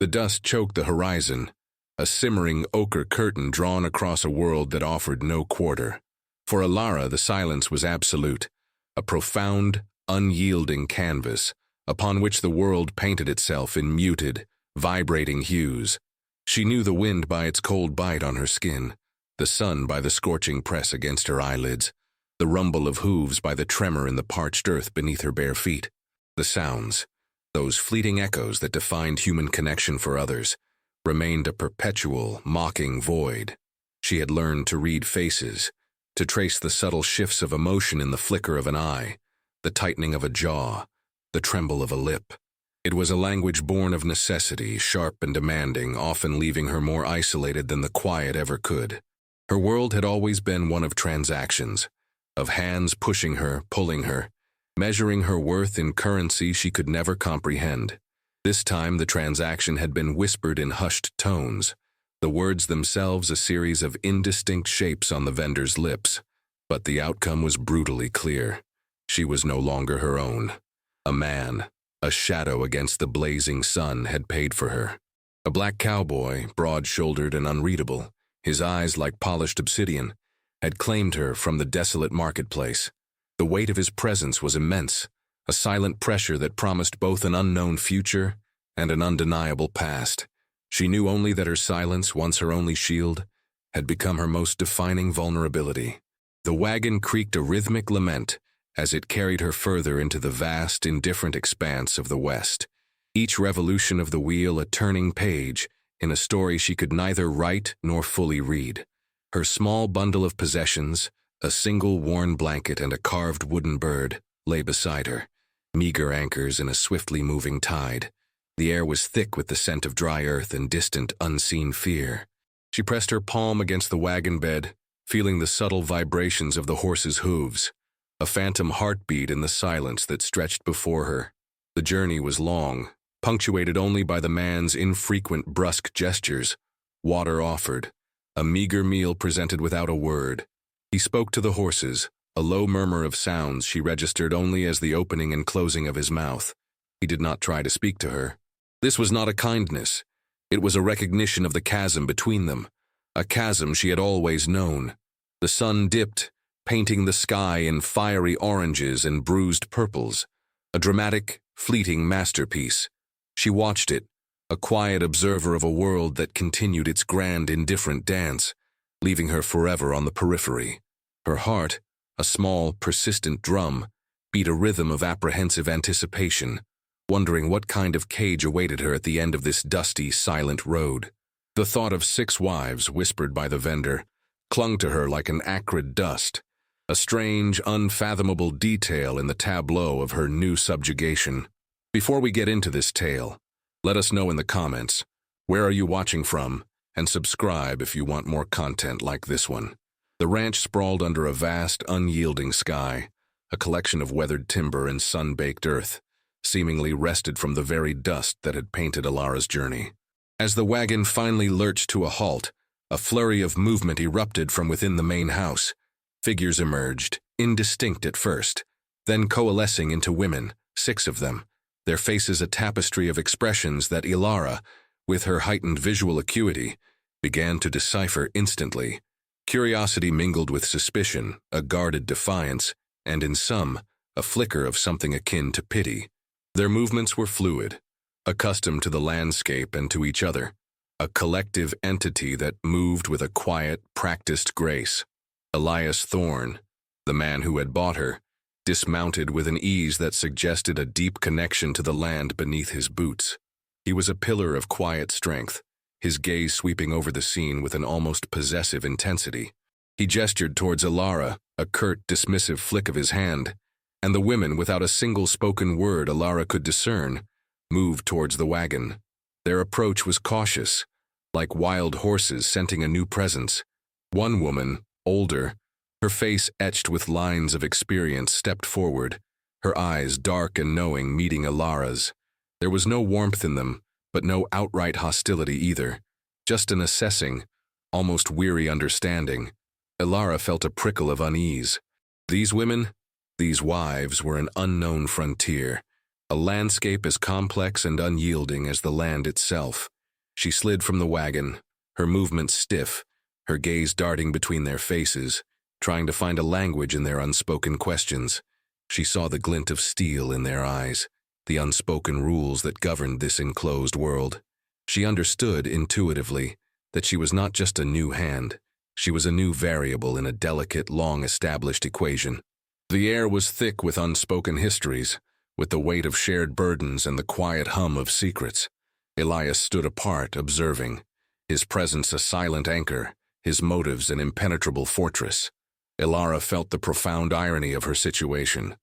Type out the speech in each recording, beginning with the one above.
The dust choked the horizon, a simmering ochre curtain drawn across a world that offered no quarter. For Alara, the silence was absolute, a profound, unyielding canvas upon which the world painted itself in muted, vibrating hues. She knew the wind by its cold bite on her skin, the sun by the scorching press against her eyelids, the rumble of hooves by the tremor in the parched earth beneath her bare feet. The sounds, those fleeting echoes that defined human connection for others, remained a perpetual, mocking void. She had learned to read faces, to trace the subtle shifts of emotion in the flicker of an eye, the tightening of a jaw, the tremble of a lip. It was a language born of necessity, sharp and demanding, often leaving her more isolated than the quiet ever could. Her world had always been one of transactions, of hands pushing her, pulling her, measuring her worth in currency she could never comprehend. This time the transaction had been whispered in hushed tones, the words themselves a series of indistinct shapes on the vendor's lips. But the outcome was brutally clear. She was no longer her own. A man, a shadow against the blazing sun, had paid for her. A black cowboy, broad-shouldered and unreadable, his eyes like polished obsidian, had claimed her from the desolate marketplace. The weight of his presence was immense, a silent pressure that promised both an unknown future and an undeniable past. She knew only that her silence, once her only shield, had become her most defining vulnerability. The wagon creaked a rhythmic lament as it carried her further into the vast, indifferent expanse of the West, each revolution of the wheel a turning page in a story she could neither write nor fully read. Her small bundle of possessions, a single worn blanket and a carved wooden bird, lay beside her, meager anchors in a swiftly moving tide. The air was thick with the scent of dry earth and distant, unseen fear. She pressed her palm against the wagon bed, feeling the subtle vibrations of the horse's hooves, a phantom heartbeat in the silence that stretched before her. The journey was long, punctuated only by the man's infrequent brusque gestures. Water offered, a meager meal presented without a word. He spoke to the horses, a low murmur of sounds she registered only as the opening and closing of his mouth. He did not try to speak to her. This was not a kindness. It was a recognition of the chasm between them, a chasm she had always known. The sun dipped, painting the sky in fiery oranges and bruised purples, a dramatic, fleeting masterpiece. She watched it, a quiet observer of a world that continued its grand, indifferent dance, leaving her forever on the periphery. Her heart, a small, persistent drum, beat a rhythm of apprehensive anticipation, wondering what kind of cage awaited her at the end of this dusty, silent road. The thought of 6 wives, whispered by the vendor, clung to her like an acrid dust, a strange, unfathomable detail in the tableau of her new subjugation. Before we get into this tale, let us know in the comments, where are you watching from, and subscribe if you want more content like this one. The ranch sprawled under a vast, unyielding sky, a collection of weathered timber and sun-baked earth, seemingly wrested from the very dust that had painted Alara's journey. As the wagon finally lurched to a halt, a flurry of movement erupted from within the main house. Figures emerged, indistinct at first, then coalescing into women, 6 of them, their faces a tapestry of expressions that Alara, with her heightened visual acuity, began to decipher instantly. Curiosity mingled with suspicion, a guarded defiance, and in some, a flicker of something akin to pity. Their movements were fluid, accustomed to the landscape and to each other, a collective entity that moved with a quiet, practiced grace. Elias Thorne, the man who had bought her, dismounted with an ease that suggested a deep connection to the land beneath his boots. He was a pillar of quiet strength, his gaze sweeping over the scene with an almost possessive intensity. He gestured towards Alara, a curt, dismissive flick of his hand, and the women, without a single spoken word Alara could discern, moved towards the wagon. Their approach was cautious, like wild horses scenting a new presence. One woman, older, her face etched with lines of experience, stepped forward, her eyes dark and knowing meeting Alara's. There was no warmth in them, but no outright hostility either, just an assessing, almost weary understanding. Alara felt a prickle of unease. These women, these wives, were an unknown frontier, a landscape as complex and unyielding as the land itself. She slid from the wagon, her movements stiff, her gaze darting between their faces, trying to find a language in their unspoken questions. She saw the glint of steel in their eyes, the unspoken rules that governed this enclosed world. She understood intuitively that she was not just a new hand, she was a new variable in a delicate, long-established equation. The air was thick with unspoken histories, with the weight of shared burdens and the quiet hum of secrets. Elias stood apart, observing, his presence a silent anchor, his motives an impenetrable fortress. Ilara felt the profound irony of her situation,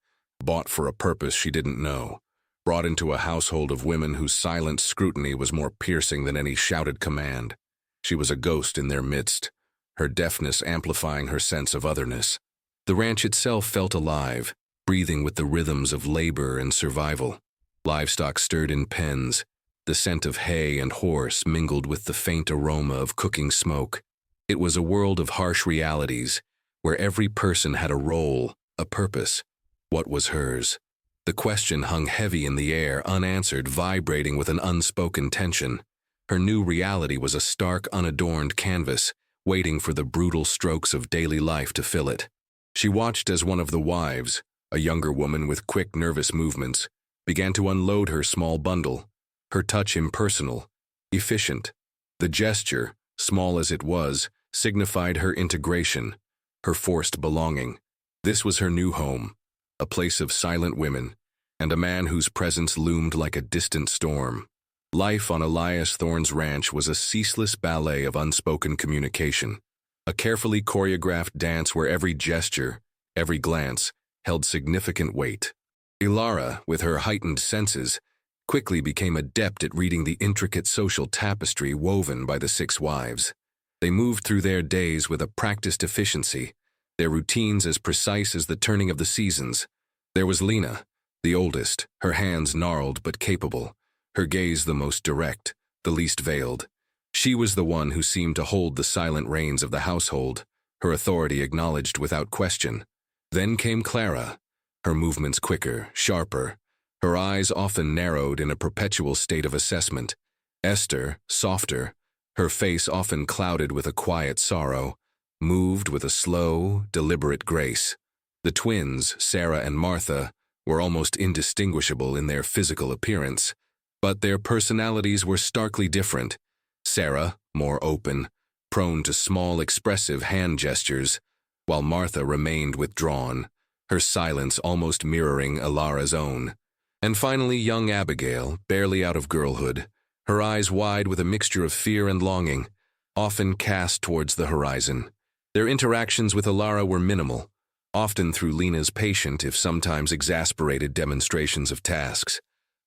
bought for a purpose she didn't know, brought into a household of women whose silent scrutiny was more piercing than any shouted command. She was a ghost in their midst, her deafness amplifying her sense of otherness. The ranch itself felt alive, breathing with the rhythms of labor and survival. Livestock stirred in pens, the scent of hay and horse mingled with the faint aroma of cooking smoke. It was a world of harsh realities, where every person had a role, a purpose. What was hers? The question hung heavy in the air, unanswered, vibrating with an unspoken tension. Her new reality was a stark, unadorned canvas, waiting for the brutal strokes of daily life to fill it. She watched as one of the wives, a younger woman with quick, nervous movements, began to unload her small bundle, her touch impersonal, efficient. The gesture, small as it was, signified her integration, her forced belonging. This was her new home, a place of silent women, and a man whose presence loomed like a distant storm. Life on Elias Thorne's ranch was a ceaseless ballet of unspoken communication, a carefully choreographed dance where every gesture, every glance, held significant weight. Ilara, with her heightened senses, quickly became adept at reading the intricate social tapestry woven by the 6 wives. They moved through their days with a practiced efficiency, their routines as precise as the turning of the seasons. There was Lena, the oldest, her hands gnarled but capable, her gaze the most direct, the least veiled. She was the one who seemed to hold the silent reins of the household, her authority acknowledged without question. Then came Clara, her movements quicker, sharper, her eyes often narrowed in a perpetual state of assessment. Esther, softer, her face often clouded with a quiet sorrow, moved with a slow, deliberate grace. The twins, Sarah and Martha, were almost indistinguishable in their physical appearance, but their personalities were starkly different. Sarah, more open, prone to small, expressive hand gestures, while Martha remained withdrawn, her silence almost mirroring Ilara's own. And finally, young Abigail, barely out of girlhood, her eyes wide with a mixture of fear and longing, often cast towards the horizon. Their interactions with Ilara were minimal, often through Lena's patient, if sometimes exasperated, demonstrations of tasks.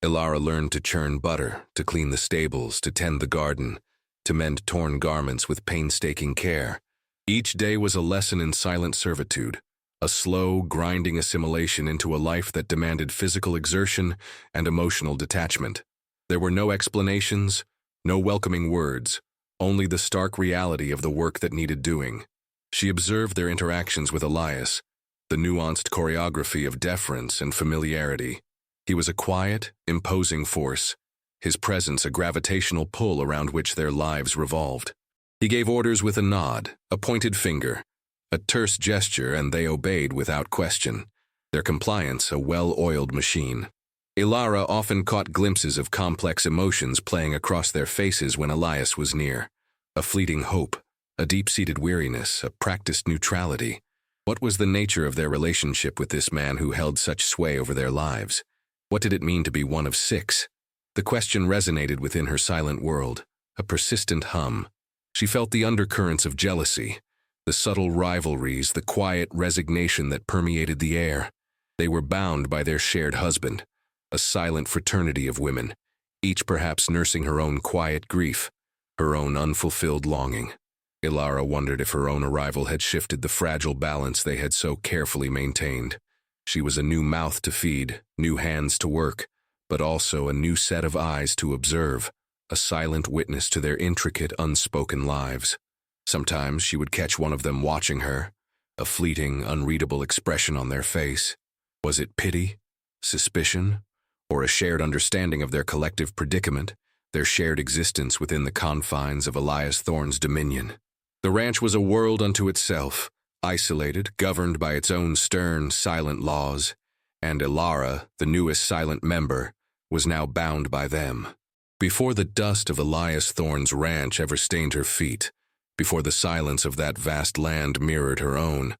Ilara learned to churn butter, to clean the stables, to tend the garden, to mend torn garments with painstaking care. Each day was a lesson in silent servitude, a slow, grinding assimilation into a life that demanded physical exertion and emotional detachment. There were no explanations, no welcoming words, only the stark reality of the work that needed doing. She observed their interactions with Elias, the nuanced choreography of deference and familiarity. He was a quiet, imposing force, his presence a gravitational pull around which their lives revolved. He gave orders with a nod, a pointed finger, a terse gesture, and they obeyed without question, their compliance a well-oiled machine. Ilara often caught glimpses of complex emotions playing across their faces when Elias was near. A fleeting hope, a deep-seated weariness, a practiced neutrality. What was the nature of their relationship with this man who held such sway over their lives? What did it mean to be one of 6? The question resonated within her silent world, a persistent hum. She felt the undercurrents of jealousy, the subtle rivalries, the quiet resignation that permeated the air. They were bound by their shared husband, a silent fraternity of women, each perhaps nursing her own quiet grief, her own unfulfilled longing. Ilara wondered if her own arrival had shifted the fragile balance they had so carefully maintained. She was a new mouth to feed, new hands to work, but also a new set of eyes to observe, a silent witness to their intricate, unspoken lives. Sometimes she would catch one of them watching her, a fleeting, unreadable expression on their face. Was it pity, suspicion, or a shared understanding of their collective predicament, their shared existence within the confines of Elias Thorne's dominion. The ranch was a world unto itself, isolated, governed by its own stern, silent laws, and Ilara, the newest silent member, was now bound by them. Before the dust of Elias Thorne's ranch ever stained her feet, before the silence of that vast land mirrored her own,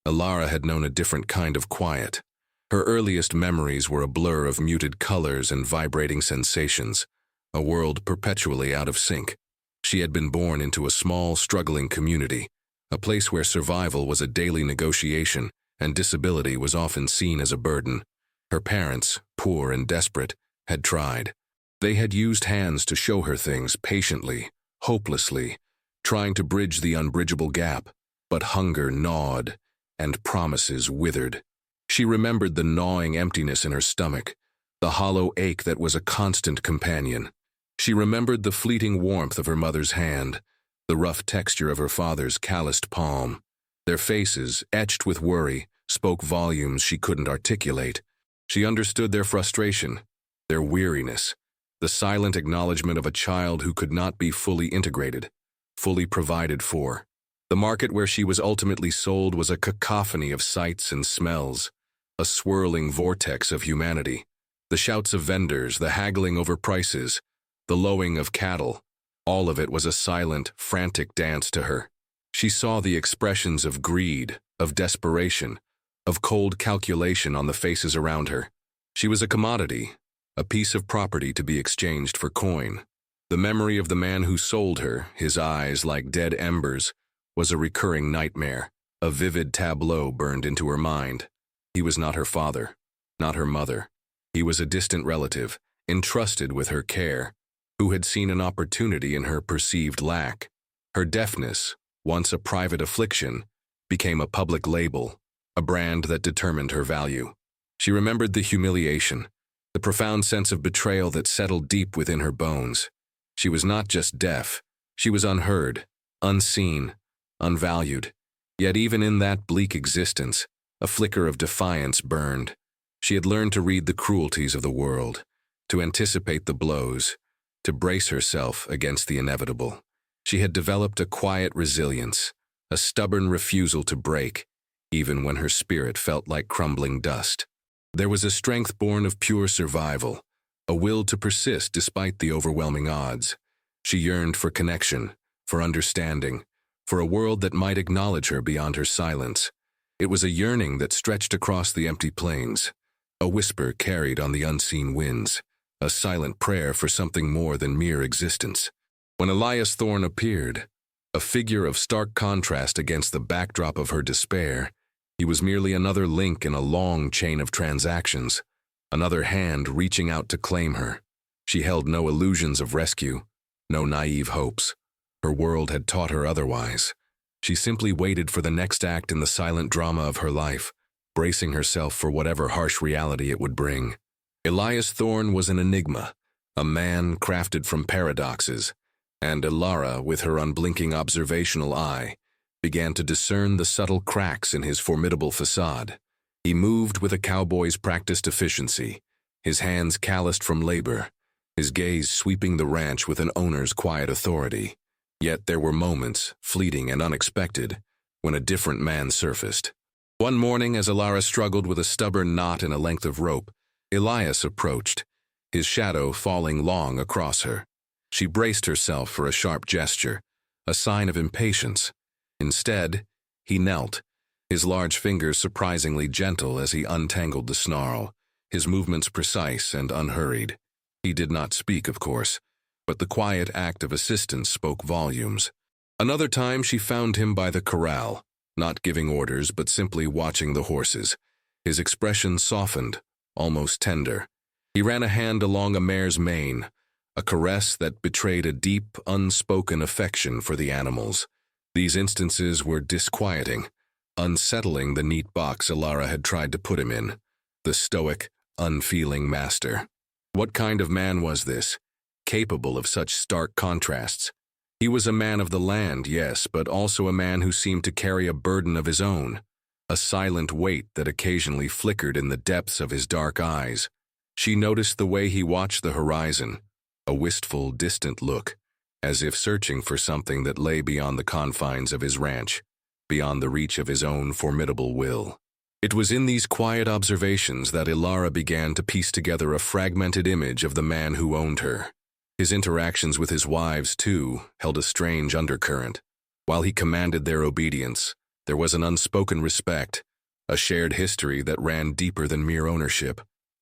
Ilara had known a different kind of quiet. Her earliest memories were a blur of muted colors and vibrating sensations, a world perpetually out of sync. She had been born into a small, struggling community, a place where survival was a daily negotiation and disability was often seen as a burden. Her parents, poor and desperate, had tried. They had used hands to show her things patiently, hopelessly, trying to bridge the unbridgeable gap, but hunger gnawed and promises withered. She remembered the gnawing emptiness in her stomach, the hollow ache that was a constant companion. She remembered the fleeting warmth of her mother's hand, the rough texture of her father's calloused palm. Their faces, etched with worry, spoke volumes she couldn't articulate. She understood their frustration, their weariness, the silent acknowledgement of a child who could not be fully integrated, fully provided for. The market where she was ultimately sold was a cacophony of sights and smells, a swirling vortex of humanity. The shouts of vendors, the haggling over prices, the lowing of cattle, all of it was a silent, frantic dance to her. She saw the expressions of greed, of desperation, of cold calculation on the faces around her. She was a commodity, a piece of property to be exchanged for coin. The memory of the man who sold her, his eyes like dead embers, was a recurring nightmare, a vivid tableau burned into her mind. He was not her father, not her mother. He was a distant relative, entrusted with her care, who had seen an opportunity in her perceived lack. Her deafness, once a private affliction, became a public label, a brand that determined her value. She remembered the humiliation, the profound sense of betrayal that settled deep within her bones. She was not just deaf, she was unheard, unseen, unvalued. Yet even in that bleak existence, a flicker of defiance burned. She had learned to read the cruelties of the world, to anticipate the blows, to brace herself against the inevitable. She had developed a quiet resilience, a stubborn refusal to break, even when her spirit felt like crumbling dust. There was a strength born of pure survival, a will to persist despite the overwhelming odds. She yearned for connection, for understanding, for a world that might acknowledge her beyond her silence. It was a yearning that stretched across the empty plains, a whisper carried on the unseen winds, a silent prayer for something more than mere existence. When Elias Thorne appeared, a figure of stark contrast against the backdrop of her despair, he was merely another link in a long chain of transactions, another hand reaching out to claim her. She held no illusions of rescue, no naive hopes. Her world had taught her otherwise. She simply waited for the next act in the silent drama of her life, bracing herself for whatever harsh reality it would bring. Elias Thorne was an enigma, a man crafted from paradoxes, and Ilara, with her unblinking observational eye, began to discern the subtle cracks in his formidable facade. He moved with a cowboy's practiced efficiency, his hands calloused from labor, his gaze sweeping the ranch with an owner's quiet authority. Yet there were moments, fleeting and unexpected, when a different man surfaced. One morning, as Ilara struggled with a stubborn knot in a length of rope, Elias approached, his shadow falling long across her. She braced herself for a sharp gesture, a sign of impatience. Instead, he knelt, his large fingers surprisingly gentle as he untangled the snarl, his movements precise and unhurried. He did not speak, of course, but the quiet act of assistance spoke volumes. Another time she found him by the corral, not giving orders but simply watching the horses. His expression softened, almost tender. He ran a hand along a mare's mane, a caress that betrayed a deep, unspoken affection for the animals. These instances were disquieting, unsettling the neat box Ilara had tried to put him in, the stoic, unfeeling master. What kind of man was this, capable of such stark contrasts? He was a man of the land, yes, but also a man who seemed to carry a burden of his own, a silent weight that occasionally flickered in the depths of his dark eyes. She noticed the way he watched the horizon, a wistful, distant look, as if searching for something that lay beyond the confines of his ranch, beyond the reach of his own formidable will. It was in these quiet observations that Ilara began to piece together a fragmented image of the man who owned her. His interactions with his wives, too, held a strange undercurrent. While he commanded their obedience, there was an unspoken respect, a shared history that ran deeper than mere ownership.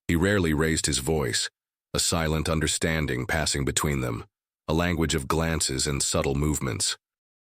He rarely raised his voice, a silent understanding passing between them, a language of glances and subtle movements.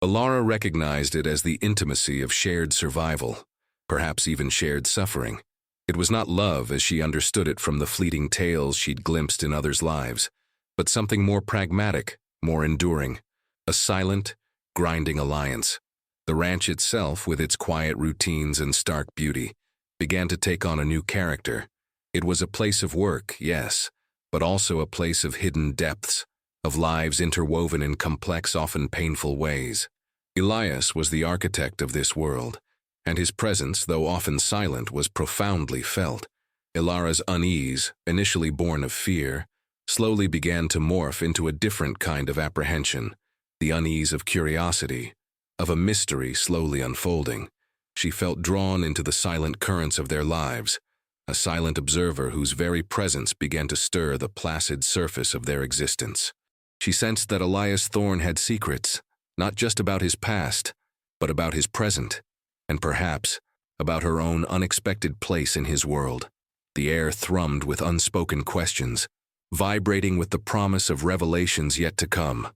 Ilara recognized it as the intimacy of shared survival, perhaps even shared suffering. It was not love as she understood it from the fleeting tales she'd glimpsed in others' lives, but something more pragmatic, more enduring, a silent, grinding alliance. The ranch itself, with its quiet routines and stark beauty, began to take on a new character. It was a place of work, yes, but also a place of hidden depths, of lives interwoven in complex, often painful ways. Elias was the architect of this world, and his presence, though often silent, was profoundly felt. Ilara's unease, initially born of fear, slowly began to morph into a different kind of apprehension, the unease of curiosity, of a mystery slowly unfolding. She felt drawn into the silent currents of their lives, a silent observer whose very presence began to stir the placid surface of their existence. She sensed that Elias Thorne had secrets, not just about his past, but about his present, and perhaps about her own unexpected place in his world. The air thrummed with unspoken questions, vibrating with the promise of revelations yet to come.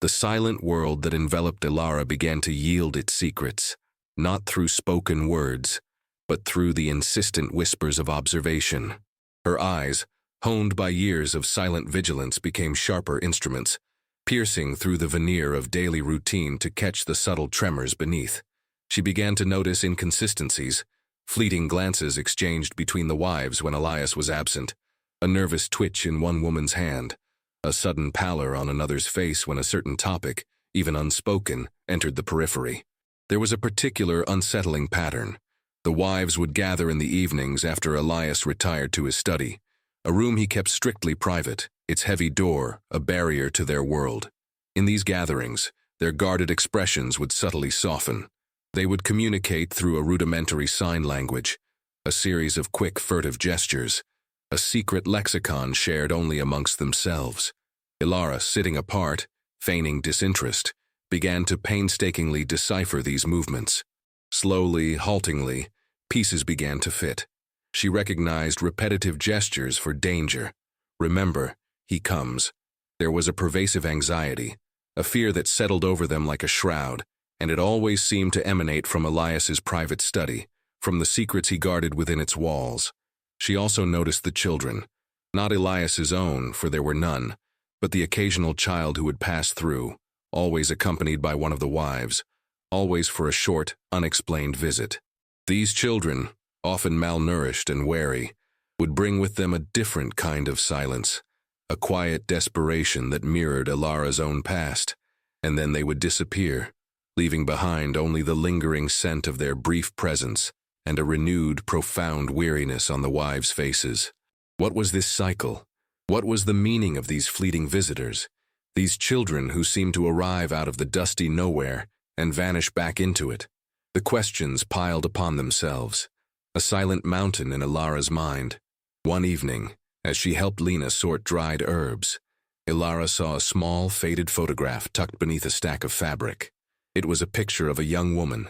The silent world that enveloped Ilara began to yield its secrets, not through spoken words, but through the insistent whispers of observation. Her eyes, honed by years of silent vigilance, became sharper instruments, piercing through the veneer of daily routine to catch the subtle tremors beneath. She began to notice inconsistencies, fleeting glances exchanged between the wives when Elias was absent, a nervous twitch in one woman's hand, a sudden pallor on another's face when a certain topic, even unspoken, entered the periphery. There was a particular unsettling pattern. The wives would gather in the evenings after Elias retired to his study, a room he kept strictly private, its heavy door a barrier to their world. In these gatherings, their guarded expressions would subtly soften. They would communicate through a rudimentary sign language, a series of quick, furtive gestures, a secret lexicon shared only amongst themselves. Ilara, sitting apart, feigning disinterest, began to painstakingly decipher these movements. Slowly, haltingly, pieces began to fit. She recognized repetitive gestures for danger. Remember, he comes. There was a pervasive anxiety, a fear that settled over them like a shroud, and it always seemed to emanate from Elias's private study, from the secrets he guarded within its walls. She also noticed the children, not Elias's own, for there were none, but the occasional child who would pass through, always accompanied by one of the wives, always for a short, unexplained visit. These children, often malnourished and wary, would bring with them a different kind of silence, a quiet desperation that mirrored Ilara's own past, and then they would disappear, leaving behind only the lingering scent of their brief presence and a renewed, profound weariness on the wives' faces. What was this cycle? What was the meaning of these fleeting visitors, these children who seemed to arrive out of the dusty nowhere and vanish back into it? The questions piled upon themselves, a silent mountain in Ilara's mind. One evening, as she helped Lena sort dried herbs, Ilara saw a small, faded photograph tucked beneath a stack of fabric. It was a picture of a young woman,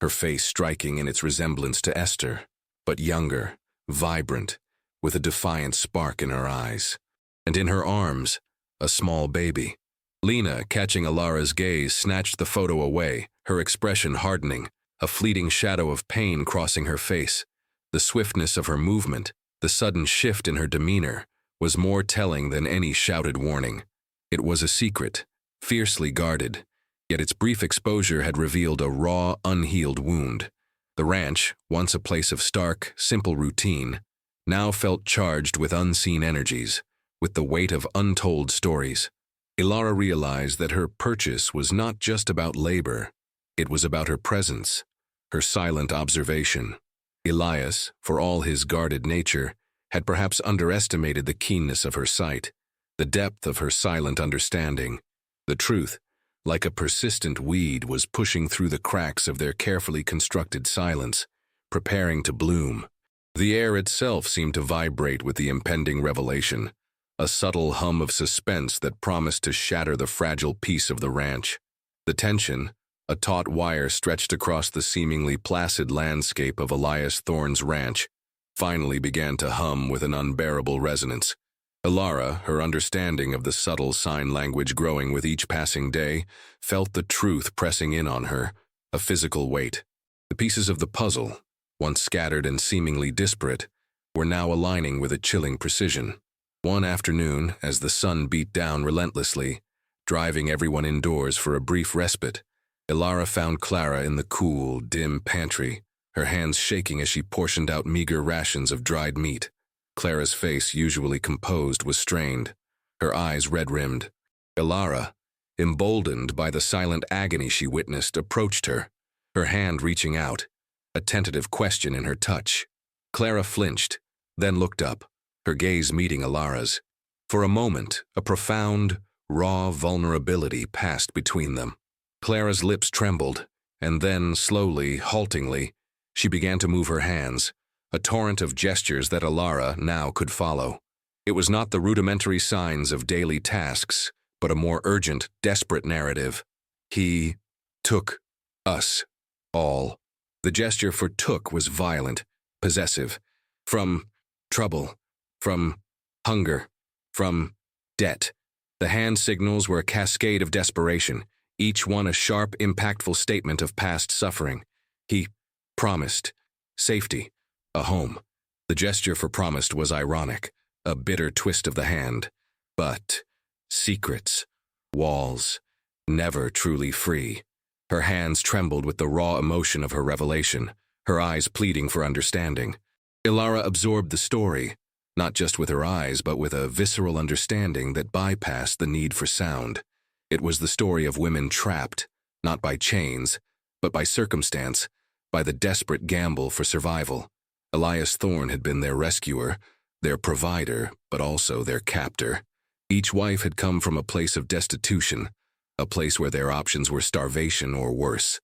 her face striking in its resemblance to Esther, but younger, vibrant, with a defiant spark in her eyes. And in her arms, a small baby. Lena, catching Ilara's gaze, snatched the photo away, her expression hardening, a fleeting shadow of pain crossing her face. The swiftness of her movement, the sudden shift in her demeanor, was more telling than any shouted warning. It was a secret, fiercely guarded, yet its brief exposure had revealed a raw, unhealed wound. The ranch, once a place of stark, simple routine, now felt charged with unseen energies, with the weight of untold stories. Ilara realized that her purchase was not just about labor, it was about her presence, her silent observation. Elias, for all his guarded nature, had perhaps underestimated the keenness of her sight, the depth of her silent understanding. The truth, like a persistent weed, was pushing through the cracks of their carefully constructed silence, preparing to bloom. The air itself seemed to vibrate with the impending revelation, a subtle hum of suspense that promised to shatter the fragile peace of the ranch. The tension, a taut wire stretched across the seemingly placid landscape of Elias Thorne's ranch, finally began to hum with an unbearable resonance. Ilara, her understanding of the subtle sign language growing with each passing day, felt the truth pressing in on her, a physical weight. The pieces of the puzzle, once scattered and seemingly disparate, were now aligning with a chilling precision. One afternoon, as the sun beat down relentlessly, driving everyone indoors for a brief respite, Ilara found Clara in the cool, dim pantry, her hands shaking as she portioned out meager rations of dried meat. Clara's face, usually composed, was strained, her eyes red-rimmed. Ilara, emboldened by the silent agony she witnessed, approached her, her hand reaching out, a tentative question in her touch. Clara flinched, then looked up, her gaze meeting Ilara's. For a moment, a profound, raw vulnerability passed between them. Clara's lips trembled, and then, slowly, haltingly, she began to move her hands, a torrent of gestures that Ilara now could follow. It was not the rudimentary signs of daily tasks, but a more urgent, desperate narrative. He took us all. The gesture for took was violent, possessive. From trouble, from hunger, from debt. The hand signals were a cascade of desperation, each one a sharp, impactful statement of past suffering. He promised safety, a home. The gesture for promised was ironic, a bitter twist of the hand. But secrets, walls, never truly free. Her hands trembled with the raw emotion of her revelation, her eyes pleading for understanding. Ilara absorbed the story, not just with her eyes, but with a visceral understanding that bypassed the need for sound. It was the story of women trapped, not by chains, but by circumstance, by the desperate gamble for survival. Elias Thorne had been their rescuer, their provider, but also their captor. Each wife had come from a place of destitution, a place where their options were starvation or worse.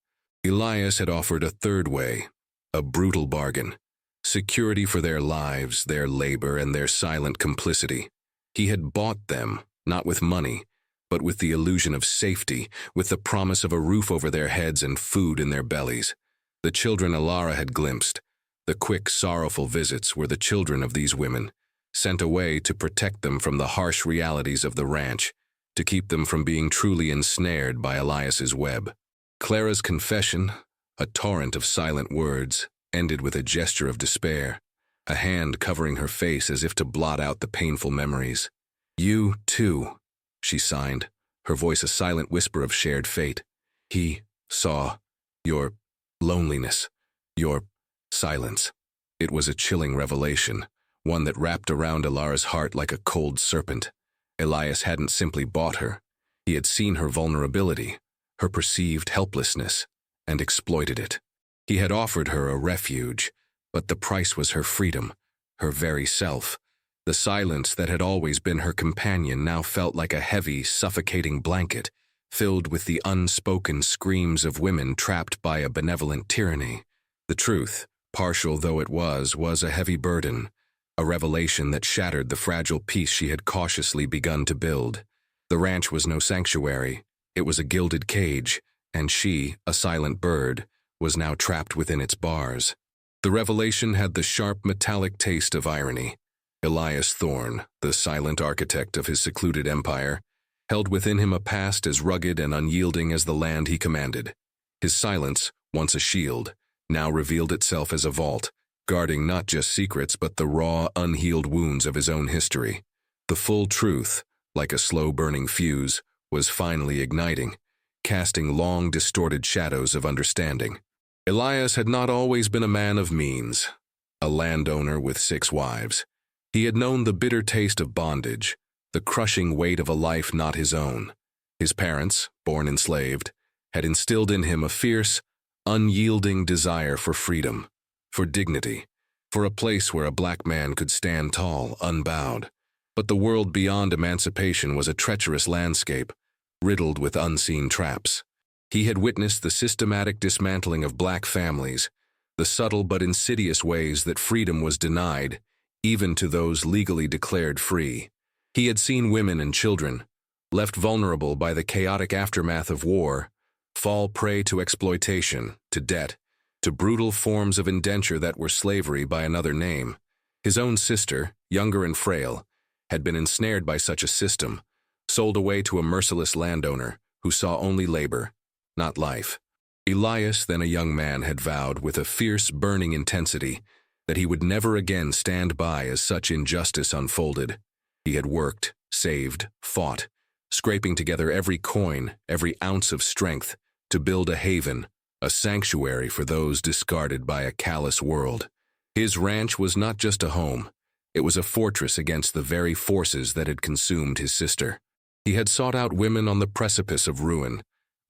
Elias had offered a third way, a brutal bargain. Security for their lives, their labor, and their silent complicity. He had bought them, not with money, but with the illusion of safety, with the promise of a roof over their heads and food in their bellies. The children Ilara had glimpsed, the quick, sorrowful visits, were the children of these women, sent away to protect them from the harsh realities of the ranch, to keep them from being truly ensnared by Elias's web. Clara's confession, a torrent of silent words, ended with a gesture of despair, a hand covering her face as if to blot out the painful memories. "You, too," she signed, her voice a silent whisper of shared fate. "He saw your loneliness, your silence." It was a chilling revelation, one that wrapped around Ilara's heart like a cold serpent. Elias hadn't simply bought her. He had seen her vulnerability, her perceived helplessness, and exploited it. He had offered her a refuge, but the price was her freedom, her very self. The silence that had always been her companion now felt like a heavy, suffocating blanket, filled with the unspoken screams of women trapped by a benevolent tyranny. The truth, partial though it was a heavy burden, a revelation that shattered the fragile peace she had cautiously begun to build. The ranch was no sanctuary. It was a gilded cage, and she, a silent bird, was now trapped within its bars. The revelation had the sharp metallic taste of irony. Elias Thorne, the silent architect of his secluded empire, held within him a past as rugged and unyielding as the land he commanded. His silence, once a shield, now revealed itself as a vault, guarding not just secrets but the raw, unhealed wounds of his own history. The full truth, like a slow-burning fuse, was finally igniting, casting long, distorted shadows of understanding. Elias had not always been a man of means, a landowner with 6 wives. He had known the bitter taste of bondage, the crushing weight of a life not his own. His parents, born enslaved, had instilled in him a fierce, unyielding desire for freedom, for dignity, for a place where a black man could stand tall, unbowed. But the world beyond emancipation was a treacherous landscape, riddled with unseen traps. He had witnessed the systematic dismantling of black families, the subtle but insidious ways that freedom was denied, even to those legally declared free. He had seen women and children, left vulnerable by the chaotic aftermath of war, fall prey to exploitation, to debt, to brutal forms of indenture that were slavery by another name. His own sister, younger and frail, had been ensnared by such a system, sold away to a merciless landowner who saw only labor, not life. Elias, then a young man, had vowed with a fierce, burning intensity that he would never again stand by as such injustice unfolded. He had worked, saved, fought, scraping together every coin, every ounce of strength, to build a haven, a sanctuary for those discarded by a callous world. His ranch was not just a home, it was a fortress against the very forces that had consumed his sister. He had sought out women on the precipice of ruin,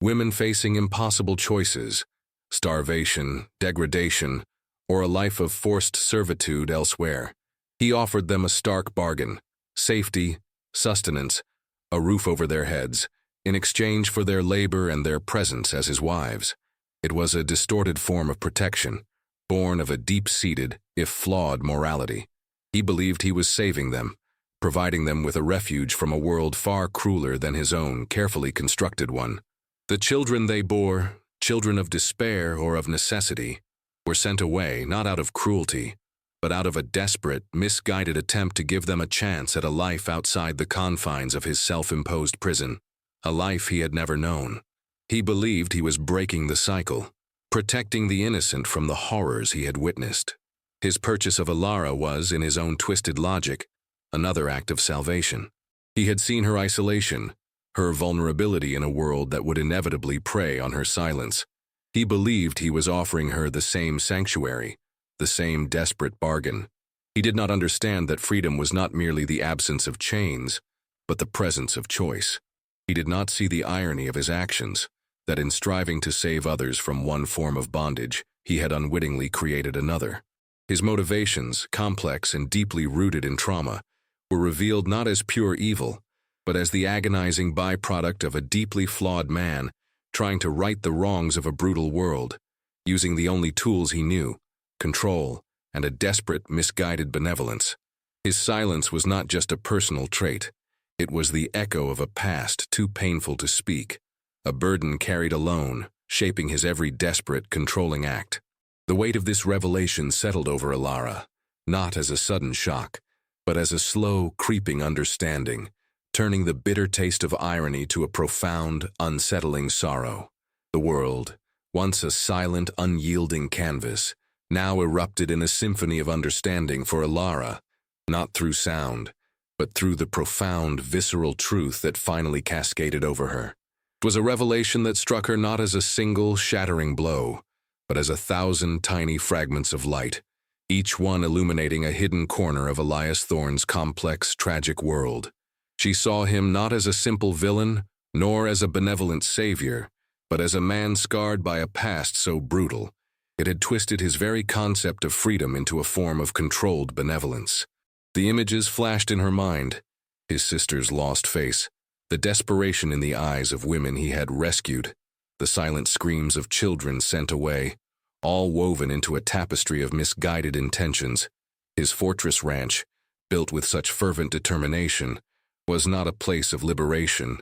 women facing impossible choices, starvation, degradation, or a life of forced servitude elsewhere. He offered them a stark bargain: safety, sustenance, a roof over their heads, in exchange for their labor and their presence as his wives. It was a distorted form of protection, born of a deep-seated, if flawed, morality. He believed he was saving them, providing them with a refuge from a world far crueler than his own carefully constructed one. The children they bore, children of despair or of necessity, were sent away not out of cruelty, but out of a desperate, misguided attempt to give them a chance at a life outside the confines of his self-imposed prison, a life he had never known. He believed he was breaking the cycle, protecting the innocent from the horrors he had witnessed. His purchase of Alara was, in his own twisted logic, another act of salvation. He had seen her isolation, her vulnerability in a world that would inevitably prey on her silence. He believed he was offering her the same sanctuary, the same desperate bargain. He did not understand that freedom was not merely the absence of chains, but the presence of choice. He did not see the irony of his actions, that in striving to save others from one form of bondage, he had unwittingly created another. His motivations, complex and deeply rooted in trauma, were revealed not as pure evil, but as the agonizing byproduct of a deeply flawed man trying to right the wrongs of a brutal world, using the only tools he knew: control and a desperate, misguided benevolence. His silence was not just a personal trait, it was the echo of a past too painful to speak, a burden carried alone, shaping his every desperate, controlling act. The weight of this revelation settled over Alara, not as a sudden shock, but as a slow, creeping understanding, turning the bitter taste of irony to a profound, unsettling sorrow. The world, once a silent, unyielding canvas, now erupted in a symphony of understanding for Alara, not through sound, but through the profound, visceral truth that finally cascaded over her. It was a revelation that struck her not as a single, shattering blow, but as 1,000 tiny fragments of light, each one illuminating a hidden corner of Elias Thorne's complex, tragic world. She saw him not as a simple villain, nor as a benevolent savior, but as a man scarred by a past so brutal, it had twisted his very concept of freedom into a form of controlled benevolence. The images flashed in her mind: his sister's lost face, the desperation in the eyes of women he had rescued, the silent screams of children sent away, all woven into a tapestry of misguided intentions. His fortress ranch, built with such fervent determination, was not a place of liberation,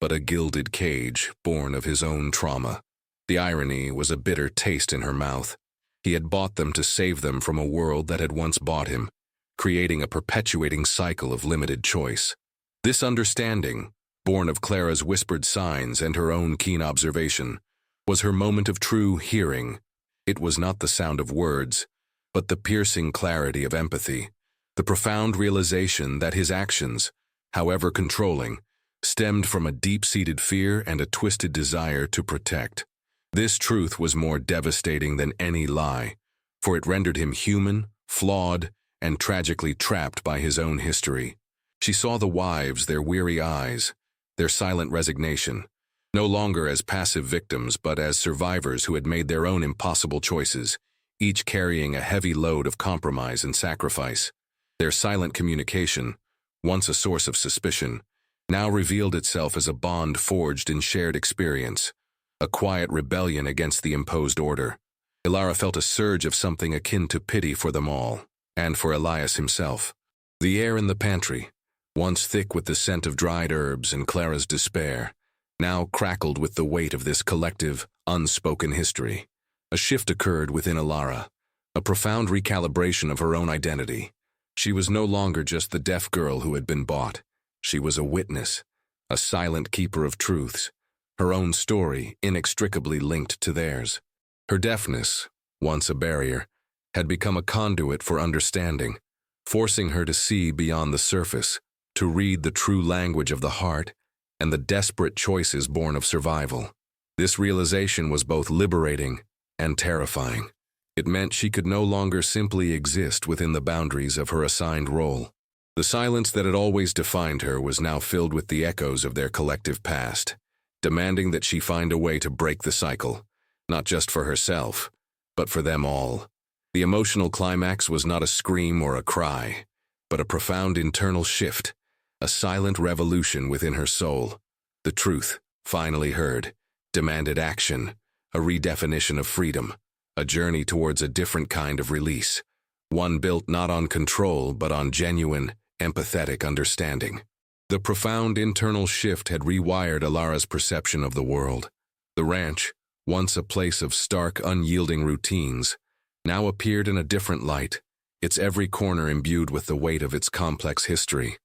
but a gilded cage born of his own trauma. The irony was a bitter taste in her mouth. He had bought them to save them from a world that had once bought him, creating a perpetuating cycle of limited choice. This understanding, born of Clara's whispered signs and her own keen observation, was her moment of true hearing. It was not the sound of words, but the piercing clarity of empathy, the profound realization that his actions, however controlling, stemmed from a deep-seated fear and a twisted desire to protect. This truth was more devastating than any lie, for it rendered him human, flawed, and tragically trapped by his own history. She saw the wives, their weary eyes, their silent resignation, no longer as passive victims but as survivors who had made their own impossible choices, each carrying a heavy load of compromise and sacrifice. Their silent communication, once a source of suspicion, now revealed itself as a bond forged in shared experience, a quiet rebellion against the imposed order. Ilara felt a surge of something akin to pity for them all, and for Elias himself. The air in the pantry, once thick with the scent of dried herbs and Clara's despair, now crackled with the weight of this collective, unspoken history. A shift occurred within Ilara, a profound recalibration of her own identity. She was no longer just the deaf girl who had been bought. She was a witness, a silent keeper of truths, her own story inextricably linked to theirs. Her deafness, once a barrier, had become a conduit for understanding, forcing her to see beyond the surface, to read the true language of the heart and the desperate choices born of survival. This realization was both liberating and terrifying. It meant she could no longer simply exist within the boundaries of her assigned role. The silence that had always defined her was now filled with the echoes of their collective past, demanding that she find a way to break the cycle, not just for herself, but for them all. The emotional climax was not a scream or a cry, but a profound internal shift, a silent revolution within her soul. The truth, finally heard, demanded action, a redefinition of freedom, a journey towards a different kind of release, one built not on control but on genuine, empathetic understanding. The profound internal shift had rewired Ilara's perception of the world. The ranch, once a place of stark, unyielding routines, now appeared in a different light, its every corner imbued with the weight of its complex history.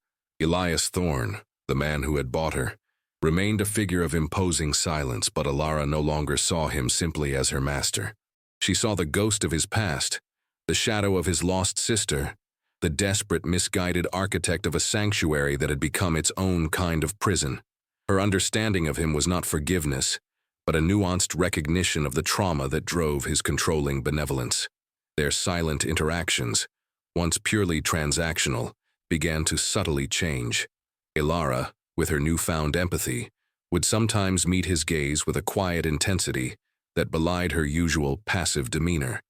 Elias Thorne, the man who had bought her, remained a figure of imposing silence, but Ilara no longer saw him simply as her master. She saw the ghost of his past, the shadow of his lost sister, the desperate, misguided architect of a sanctuary that had become its own kind of prison. Her understanding of him was not forgiveness, but a nuanced recognition of the trauma that drove his controlling benevolence. Their silent interactions, once purely transactional, began to subtly change. Ilara, with her newfound empathy, would sometimes meet his gaze with a quiet intensity that belied her usual passive demeanor.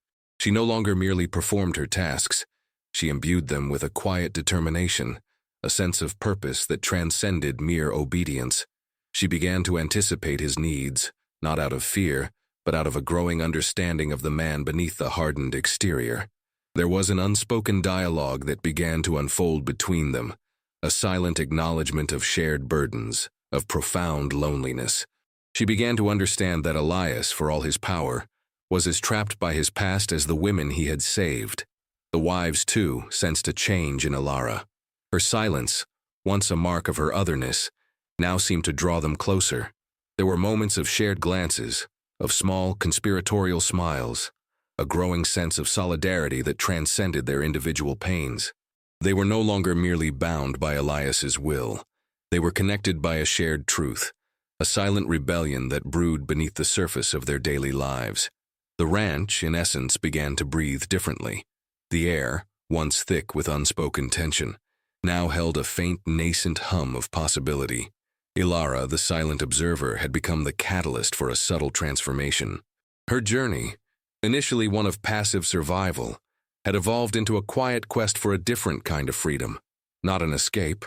She no longer merely performed her tasks, she imbued them with a quiet determination, a sense of purpose that transcended mere obedience. She began to anticipate his needs, not out of fear, but out of a growing understanding of the man beneath the hardened exterior. There was an unspoken dialogue that began to unfold between them, a silent acknowledgement of shared burdens, of profound loneliness. She began to understand that Elias, for all his power, was as trapped by his past as the women he had saved. The wives, too, sensed a change in Ilara. Her silence, once a mark of her otherness, now seemed to draw them closer. There were moments of shared glances, of small conspiratorial smiles, a growing sense of solidarity that transcended their individual pains. They were no longer merely bound by Elias's will. They were connected by a shared truth, a silent rebellion that brewed beneath the surface of their daily lives. The ranch, in essence, began to breathe differently. The air, once thick with unspoken tension, now held a faint, nascent hum of possibility. Ilara, the silent observer, had become the catalyst for a subtle transformation. Her journey, initially one of passive survival, had evolved into a quiet quest for a different kind of freedom, not an escape,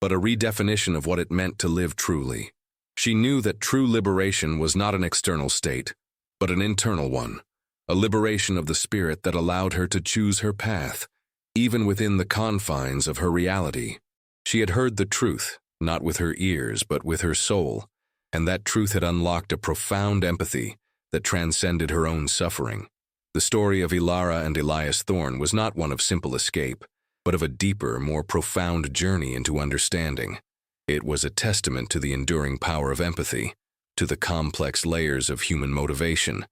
but a redefinition of what it meant to live truly. She knew that true liberation was not an external state, but an internal one, a liberation of the spirit that allowed her to choose her path, even within the confines of her reality. She had heard the truth, not with her ears, but with her soul, and that truth had unlocked a profound empathy that transcended her own suffering. The story of Ilara and Elias Thorne was not one of simple escape, but of a deeper, more profound journey into understanding. It was a testament to the enduring power of empathy, to the complex layers of human motivation,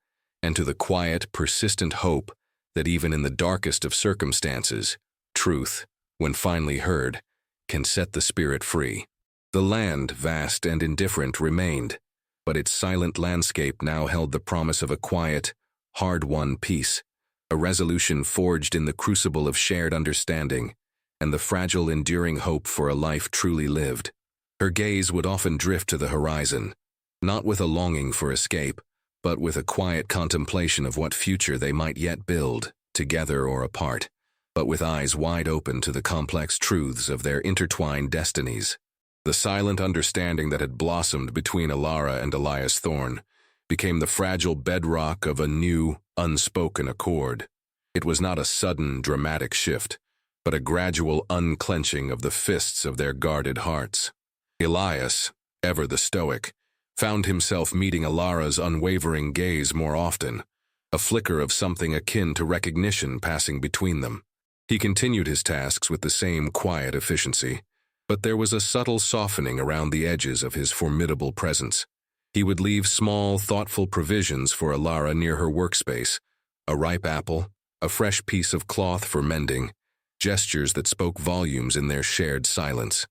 and to the quiet, persistent hope that even in the darkest of circumstances, truth, when finally heard, can set the spirit free. The land, vast and indifferent, remained, but its silent landscape now held the promise of a quiet, hard-won peace, a resolution forged in the crucible of shared understanding, and the fragile, enduring hope for a life truly lived. Her gaze would often drift to the horizon, not with a longing for escape, but with a quiet contemplation of what future they might yet build, together or apart, but with eyes wide open to the complex truths of their intertwined destinies. The silent understanding that had blossomed between Alara and Elias Thorne became the fragile bedrock of a new, unspoken accord. It was not a sudden, dramatic shift, but a gradual unclenching of the fists of their guarded hearts. Elias, ever the stoic, found himself meeting Alara's unwavering gaze more often, a flicker of something akin to recognition passing between them. He continued his tasks with the same quiet efficiency, but there was a subtle softening around the edges of his formidable presence. He would leave small, thoughtful provisions for Alara near her workspace, a ripe apple, a fresh piece of cloth for mending, gestures that spoke volumes in their shared silence.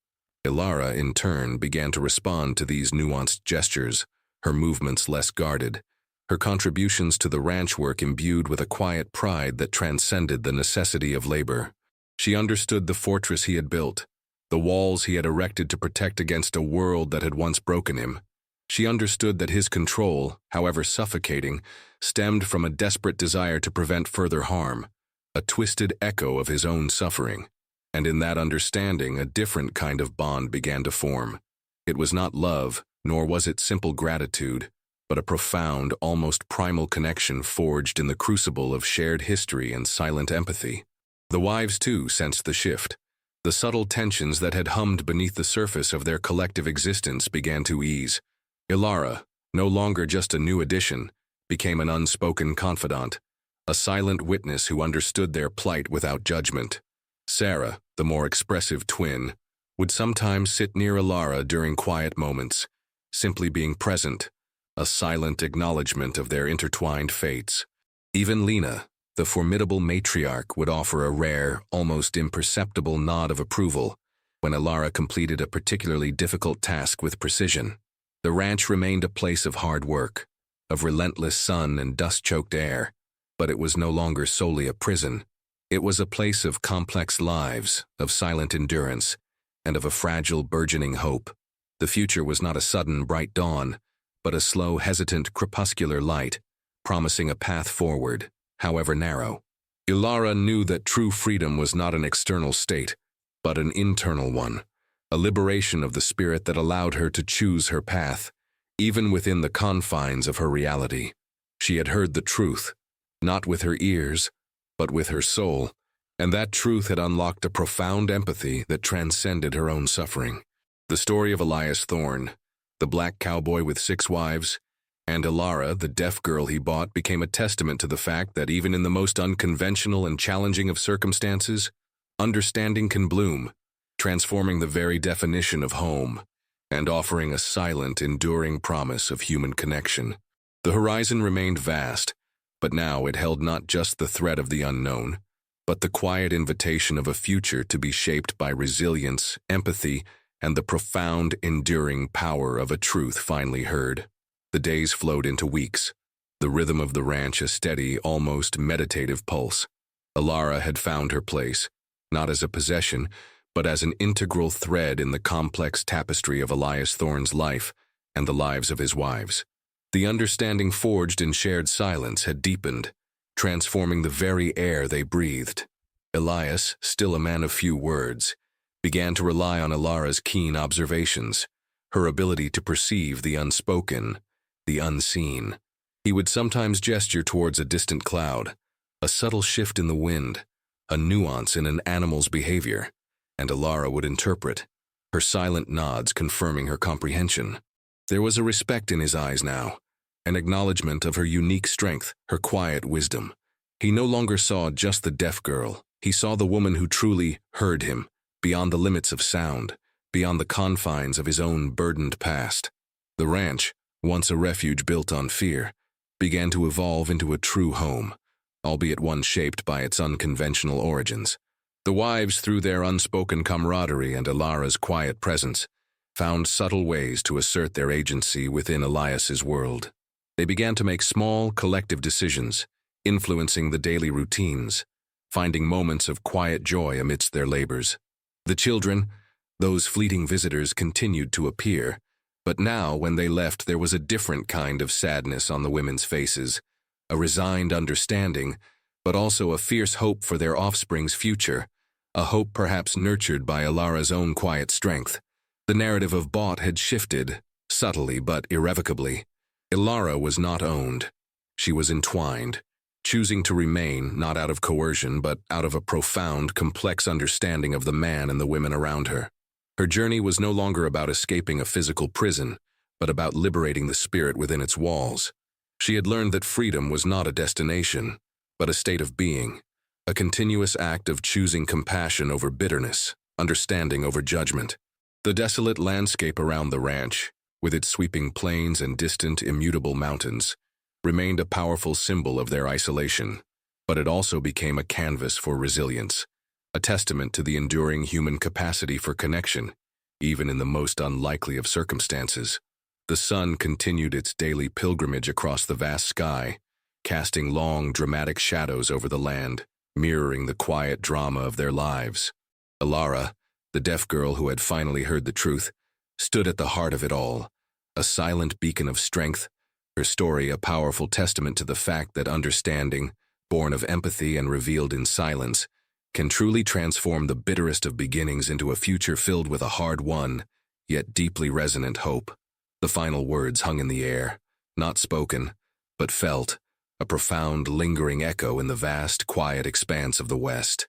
Alara, in turn, began to respond to these nuanced gestures, her movements less guarded, her contributions to the ranch work imbued with a quiet pride that transcended the necessity of labor. She understood the fortress he had built, the walls he had erected to protect against a world that had once broken him. She understood that his control, however suffocating, stemmed from a desperate desire to prevent further harm, a twisted echo of his own suffering. And in that understanding, a different kind of bond began to form. It was not love, nor was it simple gratitude, but a profound, almost primal connection forged in the crucible of shared history and silent empathy. The wives, too, sensed the shift. The subtle tensions that had hummed beneath the surface of their collective existence began to ease. Alara, no longer just a new addition, became an unspoken confidant, a silent witness who understood their plight without judgment. Sarah, the more expressive twin, would sometimes sit near Alara during quiet moments, simply being present, a silent acknowledgement of their intertwined fates. Even Lena, the formidable matriarch, would offer a rare, almost imperceptible nod of approval when Alara completed a particularly difficult task with precision. The ranch remained a place of hard work, of relentless sun and dust-choked air, but it was no longer solely a prison. It was a place of complex lives, of silent endurance, and of a fragile, burgeoning hope. The future was not a sudden, bright dawn, but a slow, hesitant, crepuscular light, promising a path forward, however narrow. Alara knew that true freedom was not an external state, but an internal one, a liberation of the spirit that allowed her to choose her path, even within the confines of her reality. She had heard the truth, not with her ears, but with her soul, and that truth had unlocked a profound empathy that transcended her own suffering. The story of Elias Thorne, the black cowboy with 6 wives, and Alara, the deaf girl he bought, became a testament to the fact that even in the most unconventional and challenging of circumstances, understanding can bloom, transforming the very definition of home, and offering a silent, enduring promise of human connection. The horizon remained vast, but now it held not just the threat of the unknown, but the quiet invitation of a future to be shaped by resilience, empathy, and the profound, enduring power of a truth finally heard. The days flowed into weeks, the rhythm of the ranch a steady, almost meditative pulse. Alara had found her place, not as a possession, but as an integral thread in the complex tapestry of Elias Thorne's life and the lives of his wives. The understanding forged in shared silence had deepened, transforming the very air they breathed. Elias, still a man of few words, began to rely on Alara's keen observations, her ability to perceive the unspoken, the unseen. He would sometimes gesture towards a distant cloud, a subtle shift in the wind, a nuance in an animal's behavior, and Alara would interpret, her silent nods confirming her comprehension. There was a respect in his eyes now, an acknowledgement of her unique strength, her quiet wisdom. He no longer saw just the deaf girl. He saw the woman who truly heard him, beyond the limits of sound, beyond the confines of his own burdened past. The ranch, once a refuge built on fear, began to evolve into a true home, albeit one shaped by its unconventional origins. The wives, through their unspoken camaraderie and Alara's quiet presence, found subtle ways to assert their agency within Elias's world. They began to make small, collective decisions, influencing the daily routines, finding moments of quiet joy amidst their labors. The children, those fleeting visitors, continued to appear, But now, when they left, there was a different kind of sadness on the women's faces, a resigned understanding, but also a fierce hope for their offspring's future, a hope perhaps nurtured by Alara's own quiet strength. The narrative of Bought had shifted, subtly but irrevocably. Alara was not owned. She was entwined, choosing to remain not out of coercion but out of a profound, complex understanding of the man and the women around her. Her journey was no longer about escaping a physical prison, but about liberating the spirit within its walls. She had learned that freedom was not a destination, but a state of being, a continuous act of choosing compassion over bitterness, understanding over judgment. The desolate landscape around the ranch, with its sweeping plains and distant, immutable mountains, remained a powerful symbol of their isolation, but it also became a canvas for resilience, a testament to the enduring human capacity for connection, even in the most unlikely of circumstances. The sun continued its daily pilgrimage across the vast sky, casting long, dramatic shadows over the land, mirroring the quiet drama of their lives. Alara, the deaf girl who had finally heard the truth, stood at the heart of it all, a silent beacon of strength, her story a powerful testament to the fact that understanding, born of empathy and revealed in silence, can truly transform the bitterest of beginnings into a future filled with a hard-won, yet deeply resonant hope. The final words hung in the air, not spoken, but felt, a profound, lingering echo in the vast, quiet expanse of the West.